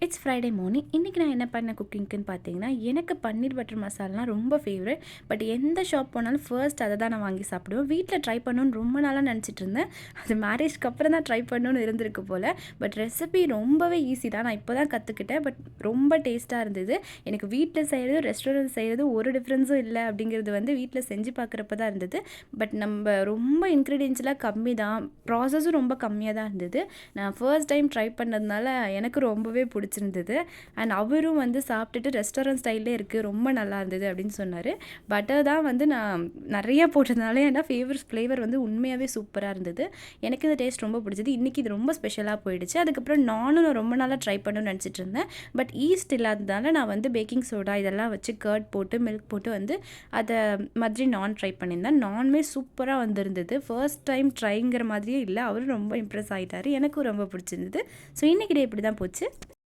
It's Friday morning. இன்றைக்கி நான் என்ன பண்ண குக்கிங்க்குன்னு பார்த்தீங்கன்னா, எனக்கு பன்னீர் பட்டர் மசாலாலாம் ரொம்ப ஃபேவரட். பட் எந்த ஷாப் போனாலும் ஃபர்ஸ்ட் அதை தான் நான் வாங்கி சாப்பிடுவேன். வீட்டில் ட்ரை பண்ணணுன்னு ரொம்ப நாளாக நினச்சிட்டு இருந்தேன். அது மேரேஜ்க்கு அப்புறம் தான் ட்ரை பண்ணணுன்னு இருந்திருக்கு போல். பட் ரெசிபி ரொம்பவே ஈஸி தான். நான் இப்போ தான் கற்றுக்கிட்டேன். பட் ரொம்ப டேஸ்ட்டாக இருந்தது. எனக்கு வீட்டில் செய்கிறது ரெஸ்டாரண்ட் செய்கிறது ஒரு டிஃப்ரென்ஸும் இல்லை அப்படிங்கிறது வந்து வீட்டில் செஞ்சு பார்க்குறப்ப தான் இருந்தது. பட் நம்ம ரொம்ப இன்க்ரீடியன்ஸ்லாம் கம்மி தான், ப்ராசஸும் ரொம்ப கம்மியாக தான் இருந்தது. நான் ஃபர்ஸ்ட் டைம் ட்ரை பண்ணதுனால எனக்கு ரொம்பவே பிடிச்சிருந்தது. அண்ட் அவரும் வந்து சாப்பிட்டுட்டு ரெஸ்டாரண்ட் ஸ்டைல்லே இருக்குது, ரொம்ப நல்லா இருந்தது அப்படின்னு சொன்னார். பட்டர் தான் வந்து நான் நிறைய போட்டதுனால ஏன்னா ஃப்ளேவர் வந்து உண்மையாகவே சூப்பராக இருந்தது. எனக்கு இந்த டேஸ்ட் ரொம்ப பிடிச்சது. இன்றைக்கி இது ரொம்ப ஸ்பெஷலாக போயிடுச்சு. அதுக்கப்புறம் நானும் ரொம்ப நாளாக ட்ரை பண்ணணும்னு நினச்சிட்டு இருந்தேன். பட் ஈஸ்ட் இல்லாததால் நான் வந்து பேக்கிங் சோடா இதெல்லாம் வச்சு கர்ட் போட்டு மில்க் போட்டு வந்து அதை மாதிரி நான் ட்ரை பண்ணியிருந்தேன். நானுமே சூப்பராக வந்திருந்தது. ஃபர்ஸ்ட் டைம் ட்ரைங்கிற மாதிரியே இல்லை, அவரும் ரொம்ப இம்ப்ரெஸ் ஆகிட்டார். எனக்கும் ரொம்ப பிடிச்சிருந்தது. ஸோ இன்றைக்கி டே இப்படி தான் போச்சு.